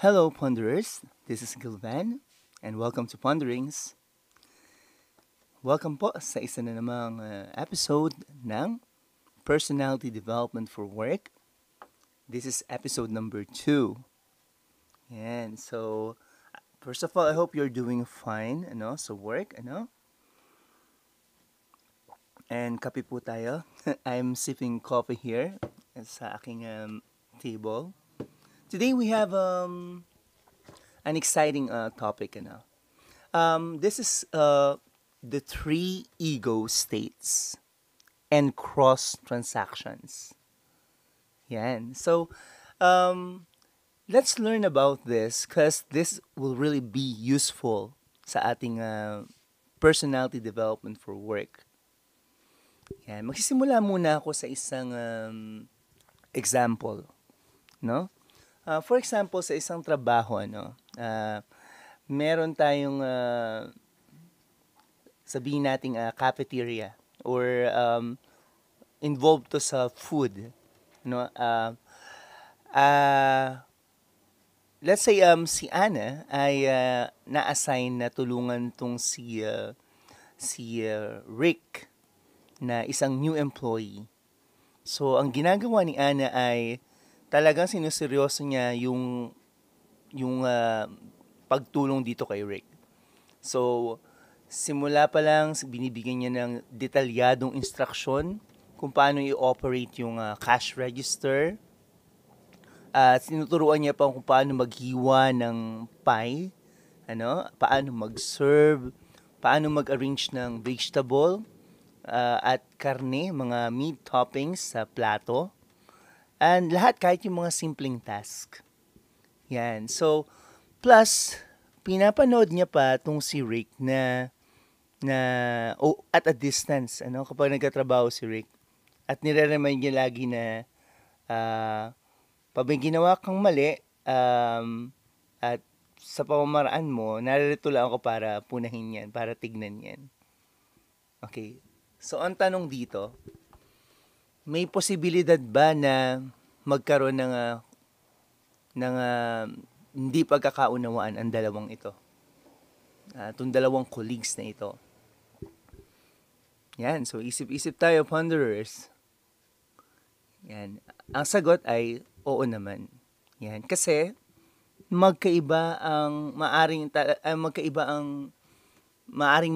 Hello, Ponderers. This is Gilvan, and welcome to Ponderings. Welcome po sa isa na namang episode ng Personality Development for Work. This is episode number 2. Yan. So, first of all, I hope you're doing fine, sa work, And kape po tayo. I'm sipping coffee here sa aking table. Today we have an exciting topic, This is the three ego states and cross transactions. Yan. So, let's learn about this because this will really be useful sa ating personality development for work. Yan. Magsisimula muna ako sa isang example, no? For example, sa isang trabaho, meron tayong sabihin nating cafeteria or involved to sa food, no? Let's say si Ana ay na-assign na tulungan tong si Rick na isang new employee. So ang ginagawa ni Ana ay talagang sinuseryoso niya yung pagtulong dito kay Rick. So simula pa lang binibigyan niya ng detalyadong instruksyon kung paano i-operate yung cash register. Sinuturuan niya pa kung paano maghiwa ng pie, paano mag-serve, paano mag-arrange ng vegetable at karne, mga meat toppings sa plato. And lahat kahit yung mga simpleng task. Yan. So, plus, pinapanood niya pa itong si Rick na at a distance, kapag nagkatrabaho si Rick. At nire-remind niya lagi na pag may ginawa kang mali, at sa pamamaraan mo, naririto lang ako para punahin yan, para tignan yan. Okay. So, ang tanong dito, may posibilidad ba na magkaroon ng hindi pagkakaunawaan ang dalawang ito? Itong dalawang colleagues na ito. Yan, so isip-isip tayo, ponderers. Yan. Ang sagot ay oo naman. Yan, kasi maaring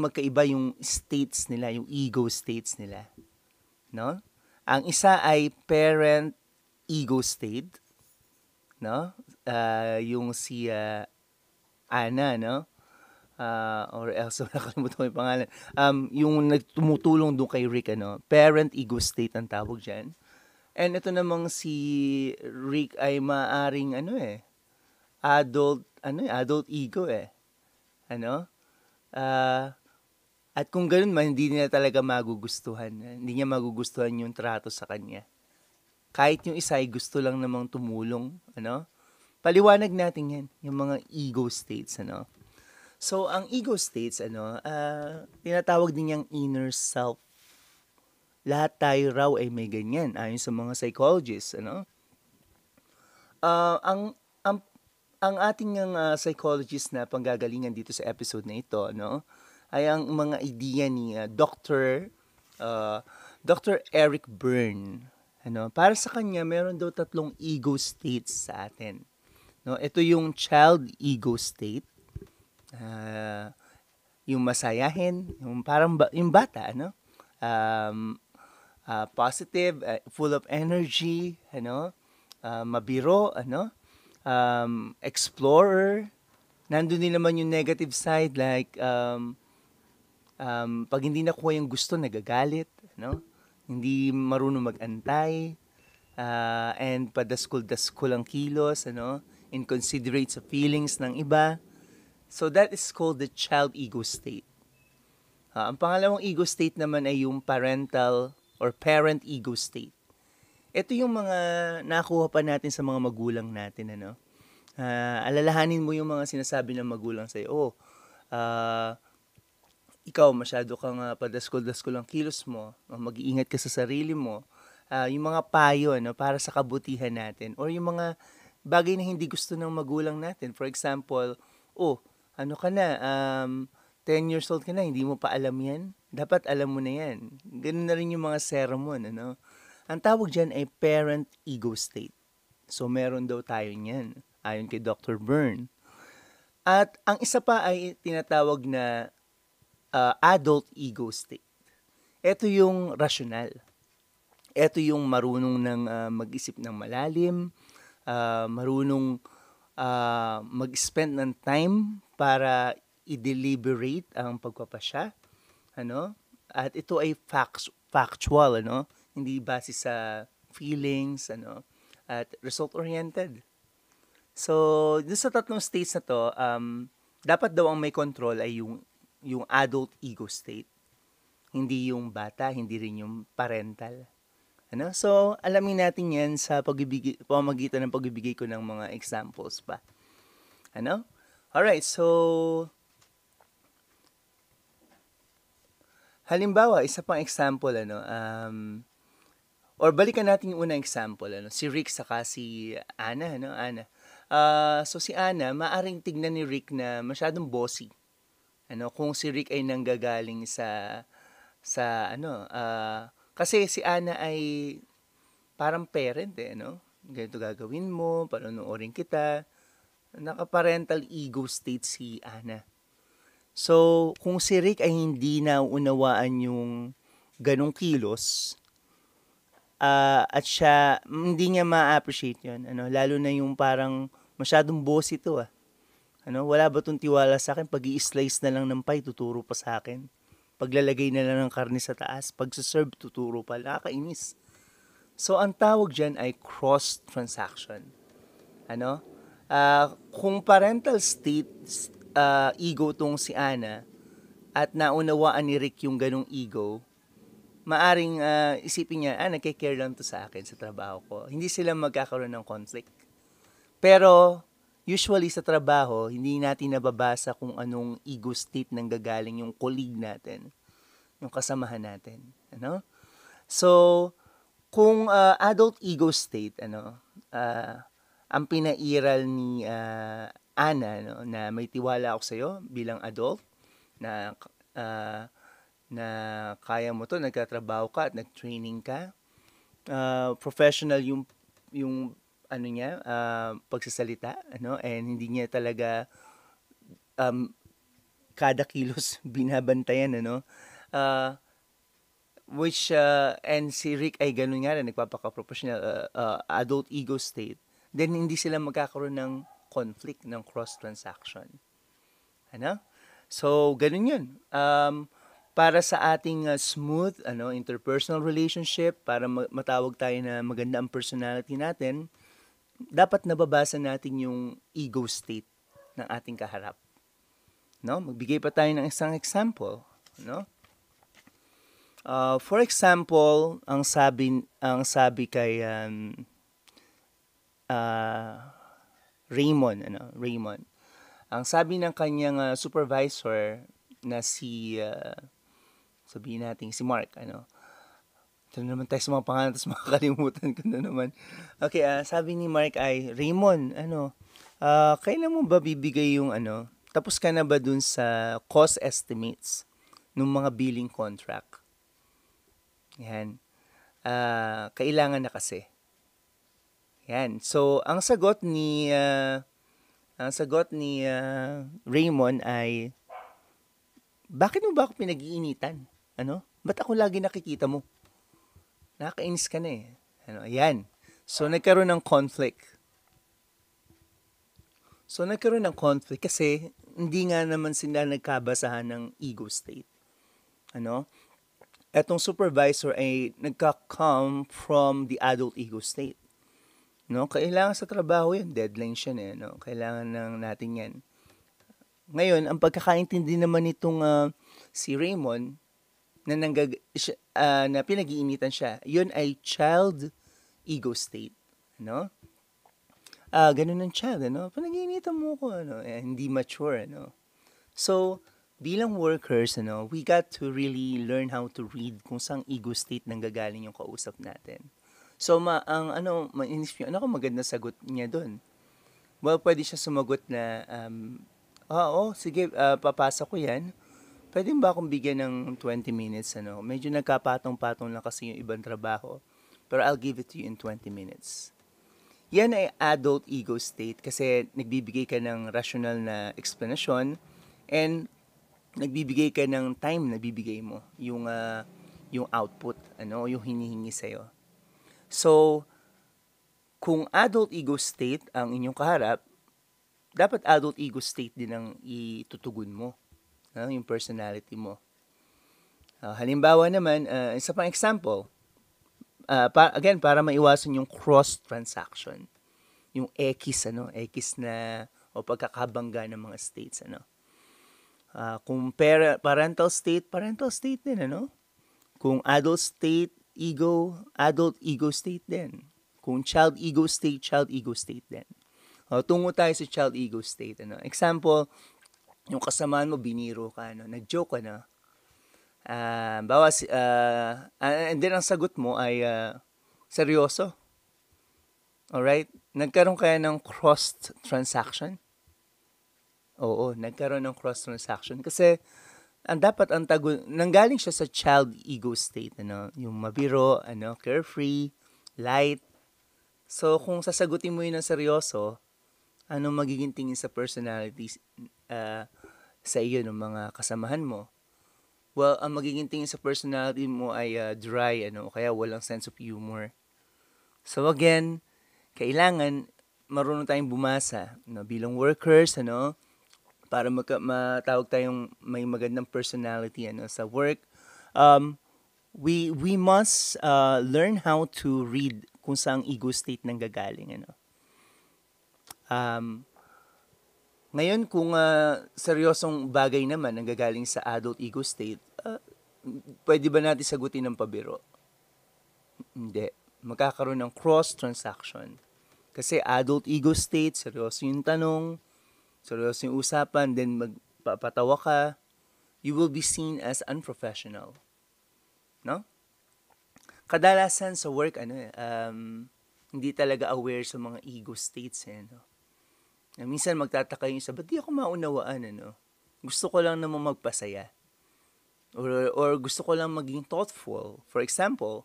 magkaiba yung states nila, yung ego states nila. No? Ang isa ay parent ego state, no? Yung si Ana, no? Or else, nakalimutan ko yung pangalan. Yung nagtumutulong doon kay Rick, parent ego state ang tawag dyan. And ito namang si Rick ay maaring, adult ego, At kung ganun man, hindi niya talaga magugustuhan. Hindi niya magugustuhan yung trato sa kanya. Kahit yung isa ay gusto lang namang tumulong, Paliwanag natin yan, yung mga ego states, So, ang ego states, tinatawag din niyang inner self. Lahat tayo raw ay may ganyan, ayon sa mga psychologists, ang ating psychologist na panggagalingan dito sa episode na ito, ay ang mga ideya ni Dr. Eric Berne. Para sa kanya, meron daw 3 ego states sa atin. Ito yung child ego state, yung masayahin, yung parang yung bata, positive, full of energy, mabiro, explorer. Nandun din naman yung negative side like pag hindi nakuha yung gusto, nagagalit, hindi marunong mag-antay, and padaskul-daskul ang kilos, inconsiderate sa feelings ng iba. So that is called the child ego state. Ang pangalawang ego state naman ay yung parental or parent ego state. Ito yung mga nakuha pa natin sa mga magulang natin, alalahanin mo yung mga sinasabi ng magulang sa'yo, ikaw masyado kang padaskol-daskol ang kilos mo, mag-iingat ka sa sarili mo, yung mga payo para sa kabutihan natin, or yung mga bagay na hindi gusto ng magulang natin. For example, oh, ano ka na, 10 years old ka na, hindi mo pa alam yan? Dapat alam mo na yan. Ganun na rin yung mga sermon, ano? Ang tawag dyan ay parent ego state. So, meron daw tayo niyan, ayon kay Dr. Byrne. At ang isa pa ay tinatawag na adult ego state. Ito yung rational. Ito yung marunong ng mag-isip ng malalim, marunong mag-spend ng time para i-deliberate ang pagpapasya, ano? At ito ay factual, ano? Hindi base sa feelings, ano? At result-oriented. So, dun sa tatlong states na to, dapat daw ang may control ay yung adult ego state. Hindi yung bata, hindi rin yung parental. Ano? So, alamin natin yan sa pamamagitan ng pagbibigay ko ng mga examples pa. Ano? Alright, so, halimbawa, isa pang example, ano, or balikan natin yung unang example, ano, si Rick saka si Ana, ano, Ana. So, si Ana, maaring tignan ni Rick na masyadong bossy. Ano, kung si Rick ay nanggagaling sa ano, kasi si Ana ay parang parent no? Ganito gagawin mo, panonoorin kita. Naka-parental ego state si Ana. So, kung si Rick ay hindi nauunawaan yung ganong kilos, at siya, hindi niya ma-appreciate yun. Ano? Lalo na yung parang masyadong boss ito Ano? Wala ba itong tiwala sa akin? Pag-i-slice na lang ng pie, tuturo pa sa akin. Paglalagay na lang ng karne sa taas, pag-serve, tuturo pa. Nakakainis. So, ang tawag dyan ay cross-transaction. Ano? Kung parental state, ego tong si Ana, at naunawaan ni Rick yung ganong ego, maaring isipin niya, nagkikare lang to sa akin sa trabaho ko. Hindi sila magkakaroon ng conflict. Pero, usually sa trabaho, hindi natin nababasa kung anong ego state nang gagaling yung colleague natin, yung kasamahan natin. Ano? So, kung adult ego state, ang pinairal ni Ana, na may tiwala ako sa'yo bilang adult, na kaya mo to, nagtatrabaho ka at nag-training ka, professional yung ano niya, pagsasalita, and hindi niya talaga kada kilos binabantayan, which, and si Rick ay ganun nga rin, nagpapaka-professional, adult ego state, then hindi sila magkakaroon ng conflict, ng cross-transaction. So, ganun yun. Para sa ating smooth interpersonal relationship, para matawag tayo na maganda ang personality natin, dapat nababasa natin yung ego state ng ating kaharap. Magbigay pa tayo ng isang example. For example, ang sabi kay Raymond, Raymond. Ang sabi ng kanyang supervisor na si sabihin natin si Mark, ito na naman tayo sa mga pangalan, tapos makakalimutan ko na naman. Okay, sabi ni Mark ay, Raymond, kailan mo ba bibigay yung tapos ka na ba dun sa cost estimates ng mga billing contract? Yan. Kailangan na kasi. Yan. So, ang sagot ni Raymond ay, bakit mo ba ako pinag-iinitan? Ba't ako lagi nakikita mo? Nakakainis ka na Ayan. So, nagkaroon ng conflict. Kasi hindi nga naman sila nagkabasahan ng ego state. Etong supervisor ay nagka-come from the adult ego state. Kailangan sa trabaho yan. Deadline siya Kailangan natin yan. Ngayon, ang pagkakaintindi naman nitong si Raymond, na pinag-iinitan siya, yun ay child ego state. Ganun ng child, pinag-iinitan mo ko, hindi mature, So, bilang workers, we got to really learn how to read kung saan ego state nang gagaling yung kausap natin. So, mainis yun. Maganda sagot niya doon? Well, pwede siya sumagot na, oo, sige, papasa ko yan. Pwede ba akong bigyan ng 20 minutes, ano? Medyo nagkapatong-patong lang kasi yung ibang trabaho. Pero I'll give it to you in 20 minutes. Yan ay adult ego state kasi nagbibigay ka ng rational na explanation and nagbibigay ka ng time na bibigay mo yung output, ano, yung hinihingi sa'yo. So, kung adult ego state ang inyong kaharap, dapat adult ego state din ang itutugon mo, yung personality mo. Halimbawa naman, isa pang example, again, para maiwasan yung cross-transaction, yung X na, o pagkakabangga ng mga states, ano. Kung parental state din, ano. Kung adult ego state din. Kung child ego state din. Tungo tayo sa child ego state, ano. Example, yung kasamaan mo, biniro ka, ano, nag-joke ka, ano. And then ang sagot mo ay seryoso. Alright? Nagkaroon kaya ng cross-transaction? Oo, nagkaroon ng cross-transaction. Kasi, nanggaling siya sa child ego state, ano, yung mabiro, ano, carefree, light. So, kung sasagutin mo yun ng seryoso, ano magiging tingin sa personality sa iyo ng mga kasamahan mo? Well, ang magiging tingin sa personality mo ay dry, ano, kaya walang sense of humor. So again, kailangan marunong tayong bumasa, no, bilang workers, ano, para matawag tayong may magandang personality, ano, sa work. We must learn how to read kung saan ego state nang gagaling, ano. Ngayon, kung seryosong bagay naman ang gagaling sa adult ego state, pwede ba natin sagutin ng pabiro? Hindi. Magkakaroon ng cross-transaction. Kasi adult ego state, seryoso yung tanong, seryoso yung usapan, then magpapatawa ka, you will be seen as unprofessional. No? Kadalasan sa work, hindi talaga aware sa mga ego states, no? Minsan magtataka yung isa, ba't di ako maunawaan, ano? Gusto ko lang naman magpasaya. Or gusto ko lang maging thoughtful. For example,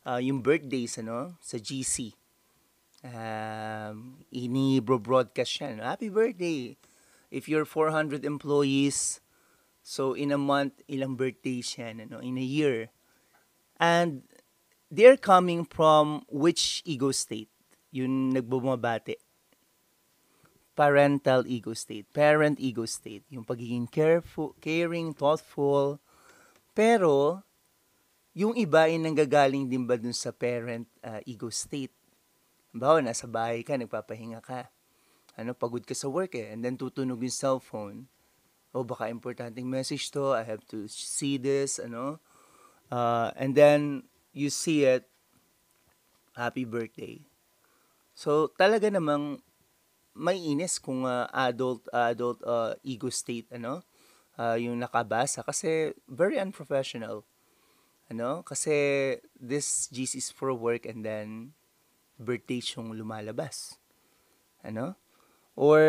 yung birthdays, ano, sa GC. Ini-broadcast siya, no? Happy birthday! If you're 400 employees, so in a month, ilang birthdays yan, ano, in a year. And they're coming from which ego state? Yung nagbumabate. Parental ego state, parent ego state, yung pagiging careful, caring, thoughtful. Pero, yung iba ay nanggagaling din ba dun sa parent ego state? Bawa, nasa bahay ka, nagpapahinga ka. Pagod ka sa work and then tutunog yung cellphone. Baka importanteng message to, I have to see this, and then, you see it, happy birthday. So, talaga namang, may inis kung adult ego state, yung nakabasa kasi very unprofessional, kasi this GC is for work and then birthday yung lumalabas, or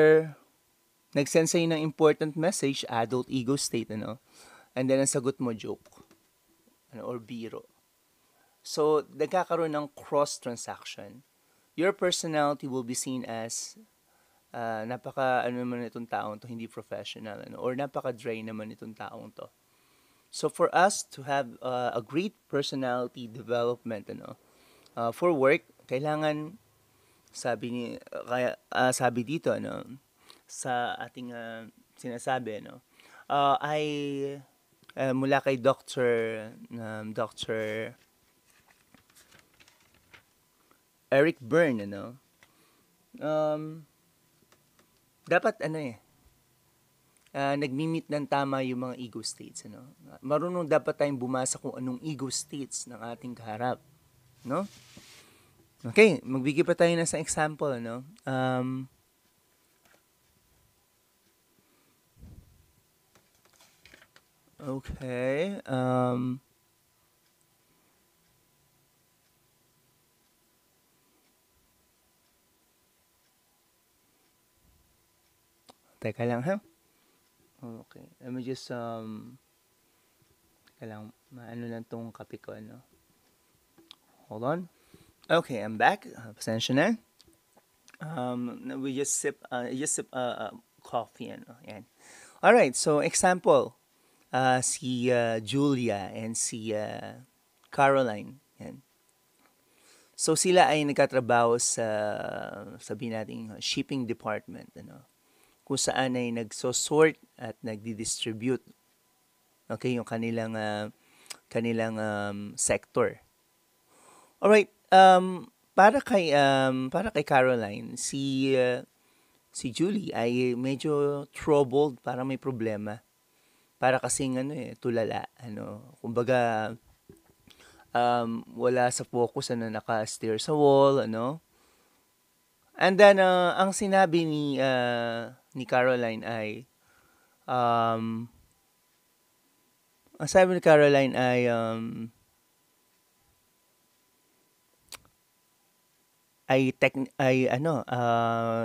nag-send sa'yo ng important message, adult ego state, and then ang sagot mo joke, or biro. So nagkakaroon ng cross transaction. Your personality will be seen as napaka naman itong taong to, hindi professional, or napaka dry naman itong taong to. So for us to have a great personality development, for work, kailangan sabi dito, sa ating sinasabi, ay mula kay Dr. Eric Berne, dapat nagmi-meet ng tama yung mga ego states, Marunong dapat tayong bumasa kung anong ego states ng ating kaharap, no? Okay, magbigay pa tayo ng isang example, okay, Teka lang, ha? Okay. Let me just, teka lang, maano lang tong kape ko, ano? Hold on. Okay, I'm back. Pasensya na. We just sip coffee, ano? Yan. Alright, so example, si Julia and si Caroline. Yan. So sila ay nagkatrabaho sa, sabihin natin, shipping department, ano? Kung saan ay nagsosort at nagdi-distribute, okay, yung kanilang sector. Alright, para kay Caroline, si Julie ay medyo troubled, para may problema. Para kasing tulala, kumbaga wala sa focus, naka-stare sa wall, ano. And then ang sinabi ni Caroline ay ang sabi ni Caroline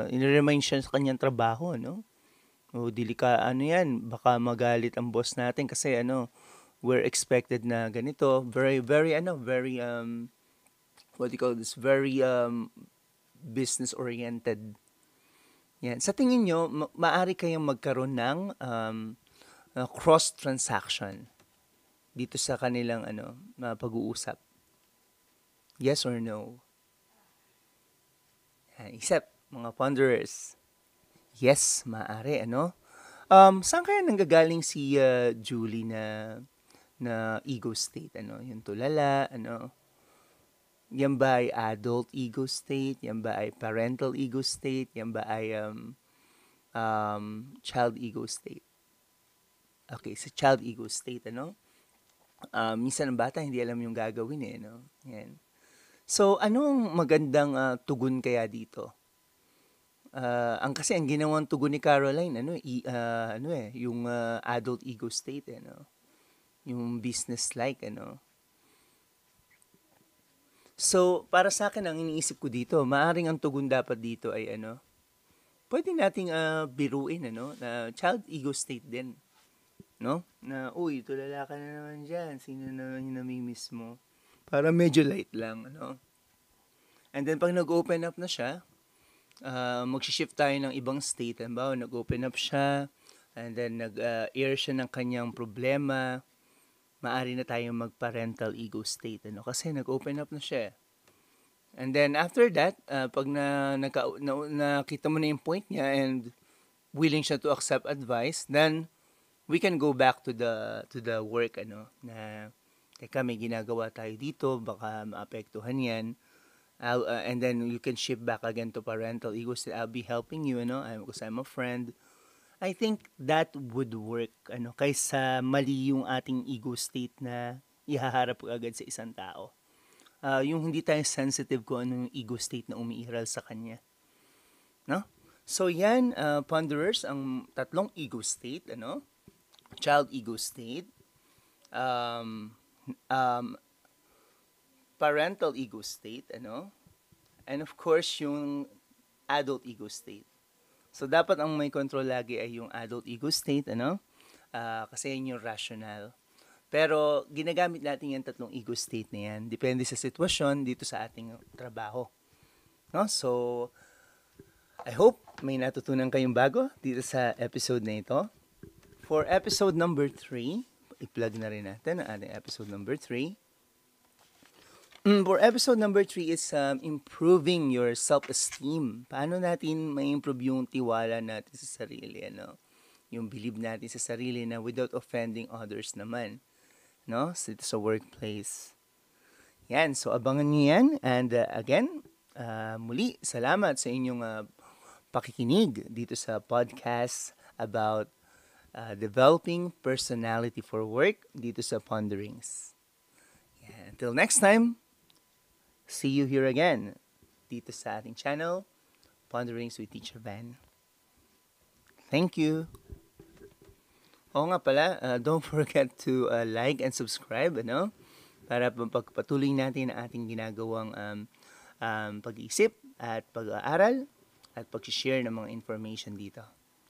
i-remind siya sa kanyang trabaho, no? O yan, baka magalit ang boss natin kasi we're expected na ganito, very very very what do you call this, very business oriented. Yan. Sa tingin nyo, maaari kayong magkaroon ng cross transaction dito sa kanilang pag-uusap? Yes or no? Isip, mga ponderers. Yes, maaari, saan kaya nanggagaling si Julie na ego state, yung tulala, yan ba ay adult ego state? Yan ba ay parental ego state? Yan ba ay child ego state? Okay, sa child ego state, minsan ang bata hindi alam yung gagawin, Yan. So, anong magandang tugon kaya dito? Kasi ang ginawang tugon ni Caroline, yung adult ego state, yung business-like, So, para sa akin, ang iniisip ko dito, maaring ang tugon dapat dito ay pwede nating biruin, na child ego state din, no? Na, uy, tulala ka na naman dyan, sino naman yung namimiss mo? Para medyo light lang, And then, pag nag-open up na siya, mag-shift tayo ng ibang state. Halimbawa, nag-open up siya, and then nag-air siya ng kanyang problema, maaari na tayong mag-parental ego state, kasi nag-open up na siya. And then after that, pag nakita mo na yung point niya and willing siya to accept advice, then we can go back to the work, na teka, may ginagawa tayo dito, baka maapektuhan yan. And then you can shift back again to parental ego state. I'll be helping you, because I'm a friend. I think that would work, kaysa mali yung ating ego state na ihaharap agad sa isang tao. Yung hindi tayo sensitive kung ano yung ego state na umiiral sa kanya. No? So yan, ponderers, ang tatlong ego state, child ego state, parental ego state, and of course yung adult ego state. So, dapat ang may control lagi ay yung adult ego state, kasi yun yung rational. Pero, ginagamit natin yung tatlong ego state na yan. Depende sa sitwasyon dito sa ating trabaho. No? So, I hope may natutunan kayong bago dito sa episode na ito. For episode number 3, i-plug na rin natin ang ating episode number 3. For episode number 3 is improving your self-esteem. Paano natin ma-improve yung tiwala natin sa sarili, Yung believe natin sa sarili na without offending others naman, sa workplace. Yan, so abangan niyo yan. And again, muli, salamat sa inyong pakikinig dito sa podcast about developing personality for work dito sa Ponderings. Yeah, until next time, see you here again dito sa ating channel, Ponderings with Teacher Van. Thank you. Oo nga pala, don't forget to like and subscribe, para pagpatuloy natin ang ating ginagawang pag-iisip at pag-aaral at pag-share ng mga information dito.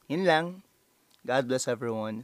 Yun lang. God bless everyone.